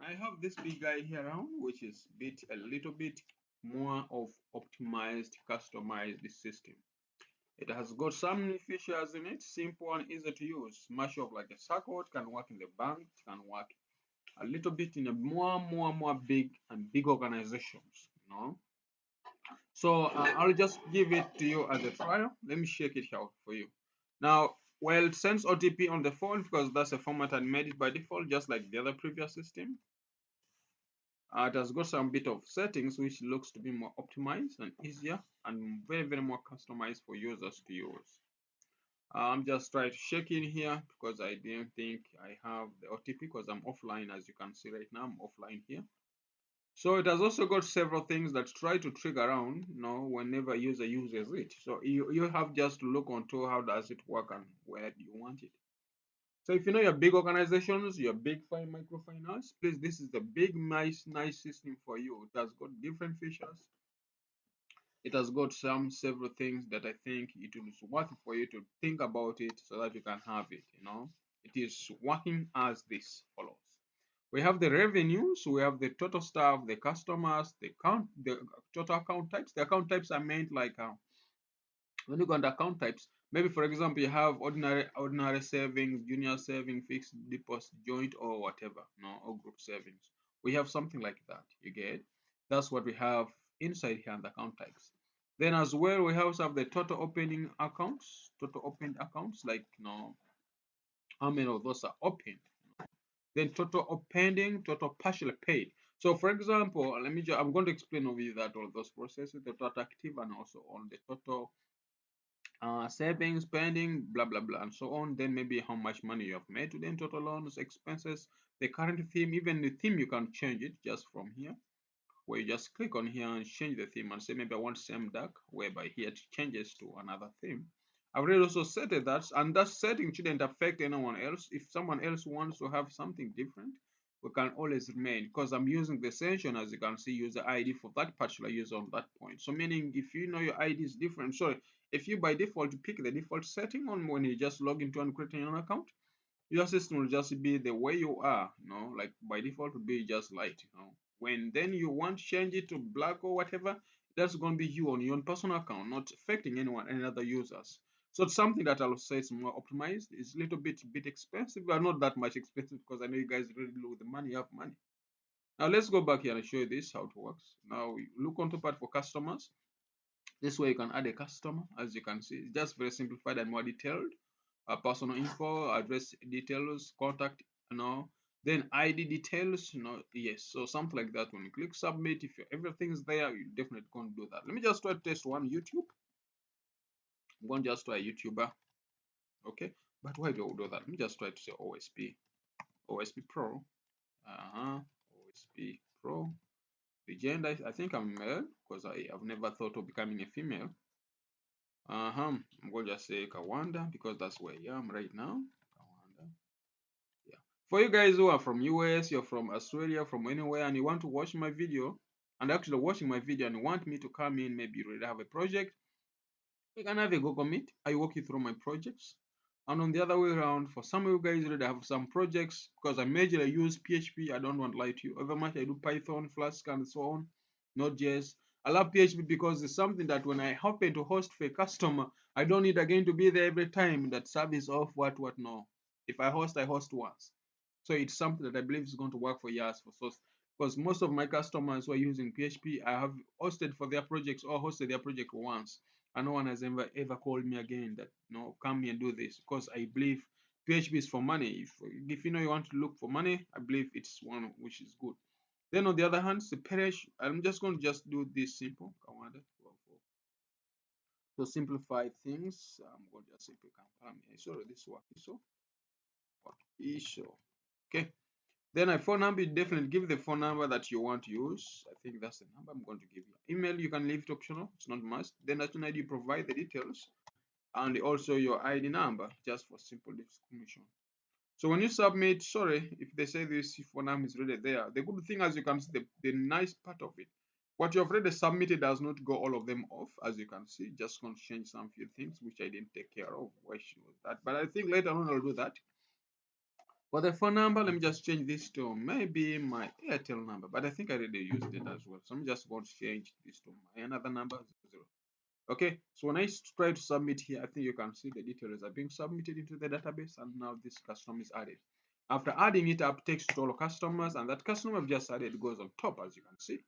I have this big guy here around, which is a little bit more of optimized, customized system. It has got some new features in it, simple and easy to use. Much of like a Sacco, it can work in the bank, it can work a little bit in a more big organizations, you know. So I'll just give it to you as a trial. Let me shake it out for you. Now, well, it sends OTP on the phone because that's a format I made it by default, just like the other previous system. It has got some bit of settings which looks to be more optimized and easier and very more customized for users to use. I'm just trying to shake in here because I didn't think I have the OTP because I'm offline. As you can see right now, I'm offline here. So it has also got several things that try to trigger around, whenever a user uses it. So you have just to look onto how does it work and where do you want it. So if you know your big organizations, your big microfinance, please, this is the big, nice system for you. It has got different features. It has got several things that I think it is worth for you to think about it so that you can have it. It is working as this follows. We have the revenues, we have the total staff, the customers, the total account types. The account types are meant like when you go under account types, maybe for example you have ordinary savings, junior saving, fixed deposit, joint, or whatever, or group savings. We have something like that. You get? That's what we have inside here in the account types. Then as well, we also have the total opening accounts, total opened accounts, like how many of those are opened. Then total pending, total partially paid. So for example, I'm going to explain over you that all those processes, the total active and also on the total savings, spending, blah blah blah, and so on. Then maybe how much money you have made today in total loans, expenses, the current theme, even the theme you can change it just from here, where you just click on here and change the theme and say maybe I want same dark, whereby here it changes to another theme. I've already also set that, and that setting shouldn't affect anyone else. If someone else wants to have something different, we can always remain, because I'm using the session, as you can see, user ID for that particular user on that point. So meaning if you know your ID is different, sorry, if you by default pick the default setting on when you just log into and create an account, your system will just be the way you are, like by default will be just light, when then you want to change it to black or whatever, that's going to be you on your own personal account, not affecting any other users. So it's something that I'll say is more optimized. It's a little bit expensive, but not that much expensive, because I know you guys really look the money, you have money. Now let's go back here and show you this how it works. Now we look onto part for customers. This way you can add a customer. As you can see, it's just very simplified and more detailed. Personal info, address details, contact, then ID details, yes. So something like that. When you click submit, if everything's there, you definitely going to do that. Let me just try to test one YouTube. I'm going to just try YouTuber. Okay, but why do I do that? Let me just try to say OSP Pro. OSP Pro. The gender, I think I'm male, because I have never thought of becoming a female. I'm going to just say Kawanda, because that's where I am right now. Kawanda. Yeah. For you guys who are from US, you're from Australia, from anywhere, and you want to watch my video, and actually watching my video and you want me to come in, maybe you already have a project, we can have a Google Meet. I walk you through my projects. And on the other way around, for some of you guys already have some projects, because I majorly use PHP, I don't want to lie to you. Over much I do Python, Flask, and so on, Node.js. I love PHP because it's something that when I happen to host for a customer, I don't need again to be there every time that service off, what, no. If I host once. So it's something that I believe is going to work for years for source. Because most of my customers who are using PHP, I have hosted for their projects or hosted their project once. And no one has ever called me again that come here and do this, because I believe PHP is for money. If you know you want to look for money, I believe it's one which is good. Then on the other hand, I'm just going to just do this simple. To simplify things, I'm going to just simply sorry, this work is so okay. Then a phone number, you definitely give the phone number that you want to use. I think that's the number I'm going to give you. Email, you can leave it optional, it's not must. Then national ID, you provide the details and also your ID number, just for simple discrimination. So when you submit, sorry, if they say this phone number is already there, the good thing, as you can see, the nice part of it, what you have already submitted does not go all of them off, as you can see. Just going to change some few things which I didn't take care of. Why should that? But I think later on I'll do that. For the phone number, let me just change this to maybe my Airtel number, but I think I already used it as well. So I'm just going to change this to my another number, 00. Okay, so when I try to submit here, I think you can see the details are being submitted into the database, and now this customer is added. After adding it up, takes to all customers, and that customer I've just added goes on top, as you can see.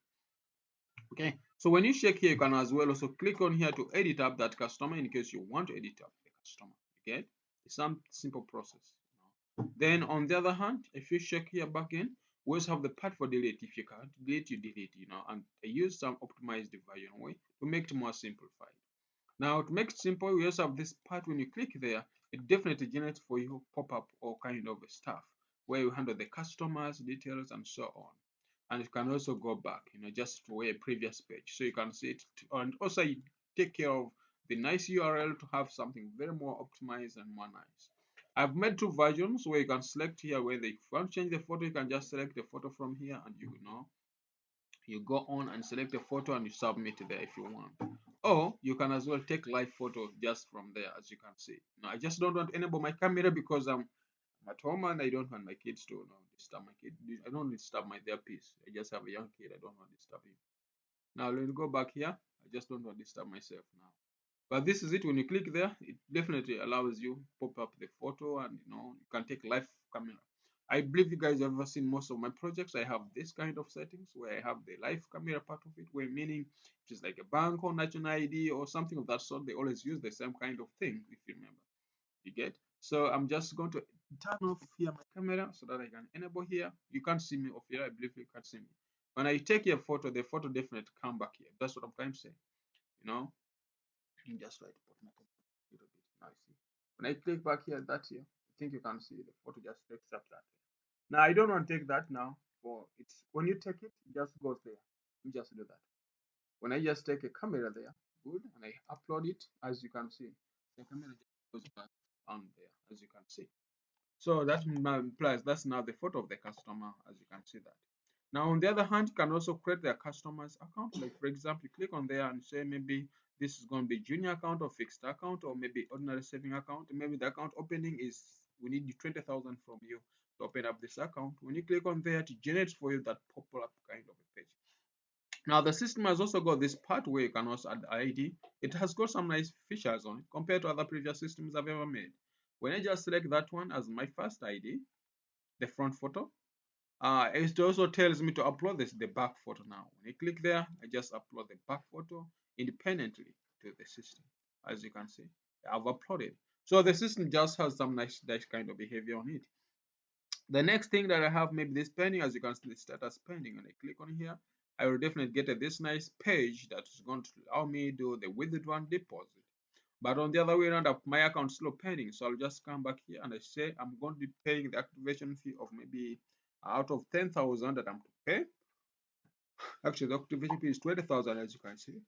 Okay, so when you check here, you can as well also click on here to edit up that customer in case you want to edit up the customer. Okay, it's some simple process. Then on the other hand, if you check here back in, we also have the part for delete. If you can't delete, you delete, and I use some optimized version way to make it more simplified. Now to make it simple, we also have this part. When you click there, it definitely generates for you pop-up or kind of stuff where you handle the customers details and so on. And you can also go back, just to a previous page, so you can see it. And also you take care of the nice URL to have something very more optimized and more nice. I've made two versions where you can select here where if you want to change the photo, you can just select the photo from here, and you go on and select a photo and you submit there if you want. Or you can as well take live photo just from there, as you can see. Now I just don't want to enable my camera because I'm at home and I don't want my kids to disturb my kid. I don't disturb their peace. I just have a young kid. I don't want to disturb him. Now let me go back here. I just don't want to disturb myself now. But this is it. When you click there, it definitely allows you pop up the photo, and you can take live camera. I believe you guys have ever seen most of my projects. I have this kind of settings where I have the live camera part of it, where meaning it is like a bank or national ID or something of that sort. They always use the same kind of thing, if you remember. You get? So I'm just going to turn off here my camera so that I can enable here. You can't see me off here. I believe you can't see me. When I take a photo, the photo definitely come back here. That's what I'm trying to say. You know, just try to put my camera a little bit. Now you see. When I click back here, that here, I think you can see the photo just takes up that. Now I don't want to take that now. For it's when you take it, it just goes there. You just do that. When I just take a camera there, good, and I upload it, as you can see, the camera just goes back on there, as you can see. So that implies that's now the photo of the customer, as you can see that. Now, on the other hand, you can also create their customer's account. Like, for example, you click on there and say maybe this is going to be junior account or fixed account or maybe ordinary saving account. Maybe the account opening is we need 20,000 from you to open up this account. When you click on there, it generates for you that pop-up kind of a page. Now, the system has also got this part where you can also add ID. It has got some nice features on it compared to other previous systems I've ever made. When I just select that one as my first ID, the front photo, it also tells me to upload the back photo now. When I click there, I just upload the back photo independently to the system. As you can see, I've uploaded. So the system just has some nice kind of behavior on it. The next thing that I have, maybe this pending, as you can see, the status pending, and I click on here, I will definitely get this nice page that is going to allow me to do the withdraw and deposit. But on the other way around, my account is still pending, so I'll just come back here and I say I'm going to be paying the activation fee of maybe out of 10,000 that I'm to pay. Actually, the activation fee is 20,000, as you can see.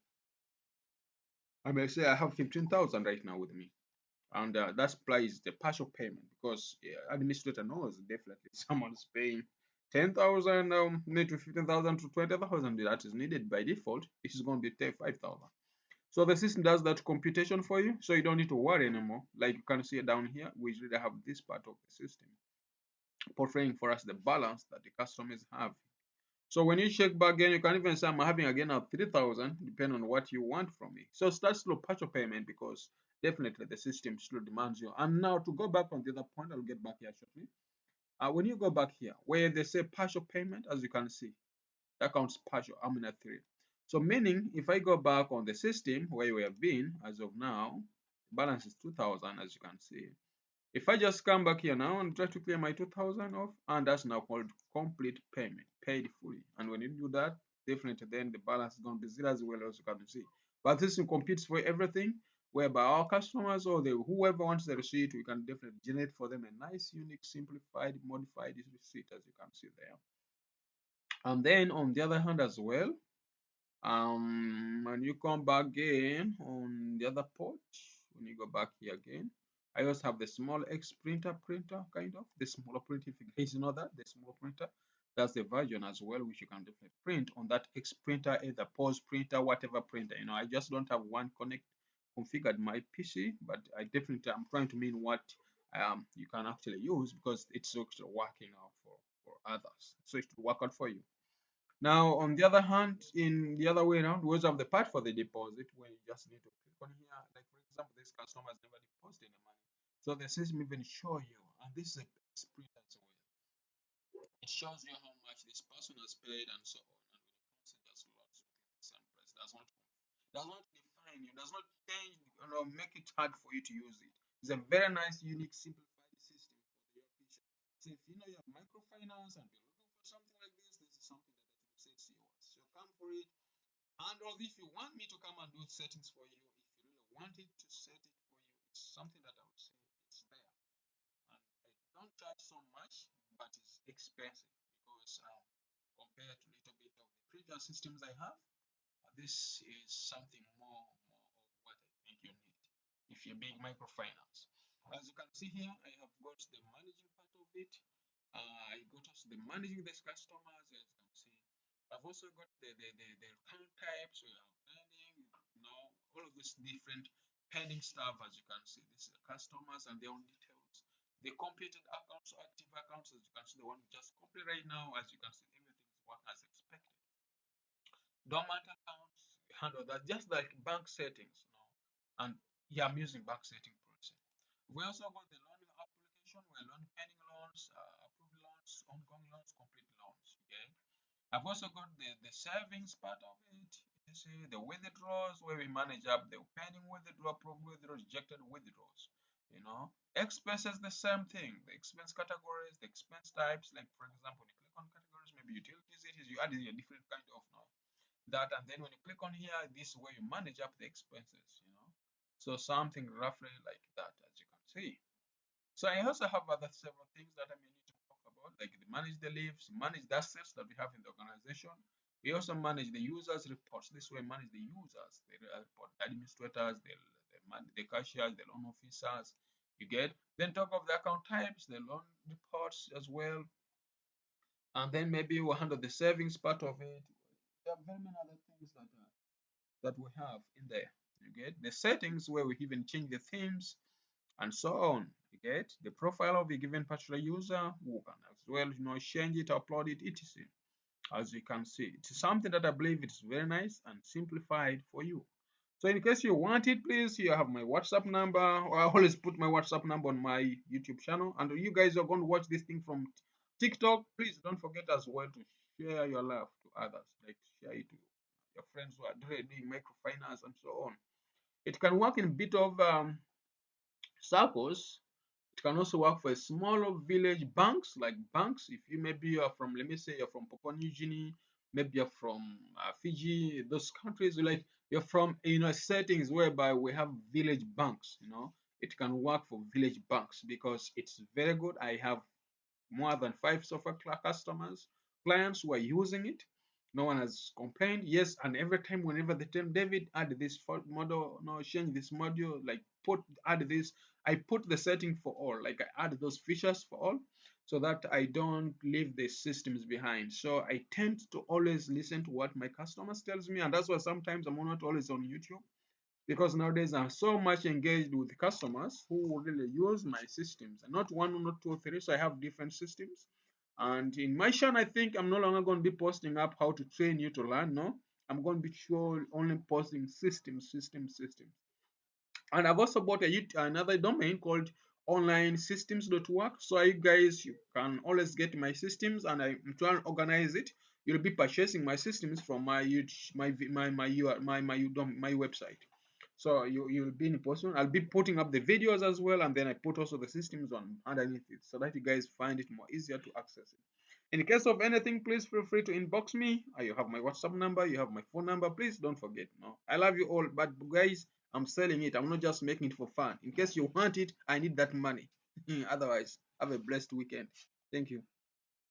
I may say I have 15,000 right now with me, and that price the partial payment because administrator knows definitely someone's paying 10,000, maybe 15,000 to 20,000. That is needed by default. It is going to be 5,000. So the system does that computation for you, so you don't need to worry anymore. Like you can see down here, we really have this part of the system portraying for us the balance that the customers have. So when you check back again, you can even say I'm having again now 3,000, depending on what you want from me. So start slow partial payment because definitely the system still demands you. And now to go back on the other point, I'll get back here shortly. When you go back here, where they say partial payment, as you can see, that counts partial. I'm in a 3. So meaning if I go back on the system where we have been as of now, balance is 2,000 as you can see. If I just come back here now and try to clear my 2,000 off, and that's now called complete payment, paid fully. And when you do that, definitely then the balance is going to be zero as well, as you can see. But this competes for everything, whereby our customers or whoever wants the receipt, we can definitely generate for them a nice, unique, simplified, modified receipt, as you can see there. And then on the other hand as well, when you come back again on the other port, when you go back here again, I also have the small X printer kind of the smaller printer. If you guys know that the smaller printer, that's the version as well, which you can definitely print on that X printer, either pause printer, whatever printer. I just don't have one connect configured my PC, but I definitely I'm trying to mean what you can actually use because it's actually working out for others. So it will work out for you. Now, on the other hand, in the other way around, we also have the part for the deposit where you just need to click on here. Like, for example, this customer has never deposited any money. So the system even show you, and this is a spread as well. It shows you how much this person has paid and so on. And when it comes to just lots within the same price, does not define you, does not change, make it hard for you to use it. It's a very nice, unique, simplified system for your future. So if you know you have microfinance and you're looking for something like this is something that I think sets yours. So come for it. And or if you want me to come and do settings for you, if you really want it to set it for you, it's something that I would say it's there. And I don't charge so much, but it's expensive because compared to a little bit of the previous systems I have, this is something more of what I think you need if you're big microfinance. As you can see here, I have got the managing part of it. I got also the managing the customers, as you can see. I've also got the account types. We have pending, all of this different pending stuff, as you can see. This is the customers and their own details. The completed accounts, active accounts, as you can see, the one we just copied right now, as you can see, everything is working as expected. Dormant accounts, we handle that just like bank settings, and yeah, I'm using bank setting process. We also got the loan application where loan pending loans, approved loans, ongoing loans, complete loans. Okay. I've also got the savings part of it. You see the withdrawals where we manage up the pending withdrawal, approved withdrawals, rejected withdrawals. Expenses the same thing. The expense categories, the expense types. Like for example, when you click on categories, maybe utilities, it is you add a different kind of that, and then when you click on here, this is where you manage up the expenses. So something roughly like that, as you can see. So I also have other several things that I may need to talk about, like manage the leaves, manage the assets that we have in the organization. We also manage the users reports. This way, manage the users, the report administrators, the cashiers, the loan officers. You get. Then talk of the account types, the loan reports as well, and then maybe we'll handle the savings part of it. There are very many other things that we have in there. You get the settings where we even change the themes and so on. You get the profile of a given particular user who can as well, change it, upload it, etc. As you can see, it's something that I believe it's very nice and simplified for you. So in case you want it, please, you have my WhatsApp number, or I always put my WhatsApp number on my YouTube channel. And you guys are going to watch this thing from TikTok, please don't forget as well to share your love to others, like share it to your friends who are doing microfinance and so on. It can work in a bit of Saccos. It can also work for a smaller village banks, like banks. If you maybe you are from, let me say you're from Papua New Guinea, maybe you're from Fiji, those countries, like you're from settings whereby we have village banks. It can work for village banks because it's very good. I have more than 5 software customers, clients who are using it. No one has complained. Yes, and every time, whenever they tell David, add this model, no, change this module, like add this, I put the setting for all, like I add those features for all, so that I don't leave the systems behind. So I tend to always listen to what my customers tells me, and that's why sometimes I'm not always on YouTube, because nowadays I'm so much engaged with customers who really use my systems, and not one, not two, or three. So I have different systems. And in my channel, I think I'm no longer going to be posting up how to train you to learn. No, I'm going to be sure only posting systems. And I've also bought another domain called onlinesystems.work. So you can always get my systems, and I'm trying to organize it. You'll be purchasing my systems from my website. So you'll be in a position. I'll be putting up the videos as well, and then I put also the systems on underneath it, so that you guys find it more easier to access it. In case of anything, please feel free to inbox me. You have my WhatsApp number, you have my phone number. Please don't forget. No, I love you all, but guys, I'm selling it. I'm not just making it for fun. In case you want it, I need that money. Otherwise, have a blessed weekend. Thank you.